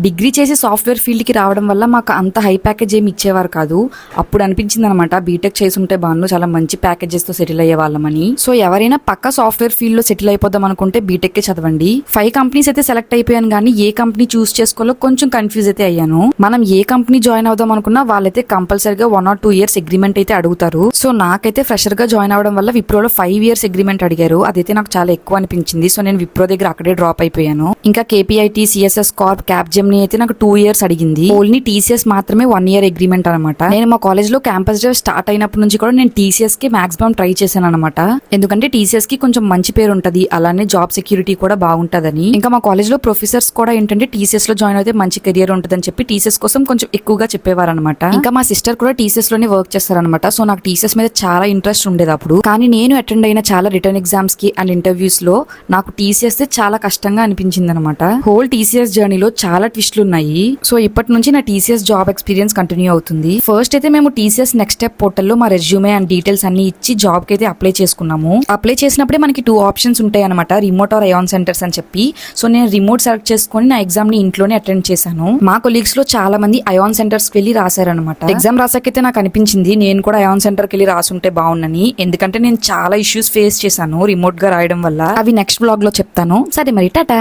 Degree చేసి software ఫీల్డ్కి రావడం వల్ల మాకు అంత హై ప్యాకేజ్ ఏమి ఇచ్చేవారు కాదు. అప్పుడు అనిపించింది అనమాట బీటెక్ చేసి ఉంటే బాను చాలా మంచి ప్యాకేజెస్ తో సెటిల్ అయ్యే వాళ్ళమని. సో ఎవరైనా పక్క సాఫ్ట్వేర్ ఫీల్డ్ లో సెటిల్ అయిపోదాం అనుకుంటే బీటెక్ చదవండి. 5 కంపెనీస్ అయితే సెలెక్ట్ అయిపోయాను కానీ ఏ కంపెనీ చూస్ చేసుకోవాలో కొంచెం కన్ఫ్యూజ్ అయితే అయ్యాను. మనం ఏ కంపెనీ జాయిన్ అవుదాం అనుకున్నా వాళ్ళైతే కంపల్సరీగా 1 or 2 years అగ్రిమెంట్ అయితే అడుగుతారు. సో నాకైతే ఫ్రెషర్ గా జాయిన్ అవడం వల్ల విప్రోలో 5 years అగ్రిమెంట్ అడిగారు. అదైతే నాకు చాలా ఎక్కువ అనిపించింది. సో నేను విప్రో దగ్గర అక్కడే డ్రాప్ అయిపోయాను. ఇంకా కేపీఐటీ, సిఎస్ఎస్ కార్ప్, క్యాప్జెమిని అయితే నాకు 2 years అడిగింది. ఓన్లీ టీసీఎస్ మాత్రమే 1 year అగ్రిమెంట్ అనమాట. నేను మా కాలేజ్ లో క్యాంపస్ డ్రైవ్ స్టార్ట్ అయినప్పటి నుంచి కూడా నేను టీసీఎస్ కి మాక్సిమం ట్రై చేశాను అనమాట. ఎందుకంటే టీసీఎస్ కి కొంచెం మంచి పేరు ఉంటది, అలానే జాబ్ సెక్యూరిటీ కూడా బాగుంటదని. ఇంకా మా కాలేజ్ లో ప్రొఫెసర్స్ కూడా ఏంటంటే టీసీఎస్ లో జాయిన్ అయితే మంచి కెరియర్ ఉంటదని చెప్పి టీసీఎస్ కోసం కొంచెం ఎక్కువగా చెప్పేవారు అనమాట. ఇంకా మా సిస్టర్ కూడా టీసీఎస్ లోనే వర్క్ చేస్తారనమాట. సో నాకు టీసీఎస్ మీద చాలా ఇంట్రెస్ట్ ఉండేది అప్పుడు. కానీ నేను అటెండ్ అయిన చాలా రిటర్న్ ఎగ్జామ్స్ కి అండ్ ఇంటర్వ్యూస్ లో నాకు టీసీఎస్ చాలా కష్టంగా అనిపించింది అనమాట. హోల్ టీసీఎస్ జర్నీలో చాలా ట్విస్ట్లు ఉన్నాయి. సో ఇప్పటి నుంచి నా టీసీఎస్ జాబ్ ఎక్స్పీరియన్స్ కంటిన్యూ అవుతుంది. ఫస్ట్ అయితే మేము టీసీఎస్ నెక్స్ట్ స్టెప్ పోర్టల్ లో మా రెజ్యూమే అండ్ డీటెయిల్స్ అన్ని ఇచ్చి జాబ్ కి అయితే అప్లై చేసుకున్నాము. అప్లై చేసినప్పుడే మనకి 2 options ఉంటాయి అనమాట, రిమోట్ ఆర్ అయాన్ సెంటర్స్ అని చెప్పి. సో నేను రిమోట్ సెలెక్ట్ చేసుకుని నా ఎగ్జామ్ ని ఇంట్లోనే అటెండ్ చేశాను. మా కొలీగ్స్ లో చాలా మంది అయాన్ సెంటర్స్ కి వెళ్ళి రాశారనమాట. ఎగ్జామ్ రాసాకైతే నాకు అనిపించింది నేను కూడా అయాన్ సెంటర్ కి వెళ్ళి రాసుంటే బాగుందని. ఎందుకంటే నేను చాలా ఇష్యూస్ ఫేస్ చేశాను రిమోట్ గా రాయడం వల్ల. అవి నెక్స్ట్ బ్లాగ్ లో చెప్తాను. సరే మరి టాటా.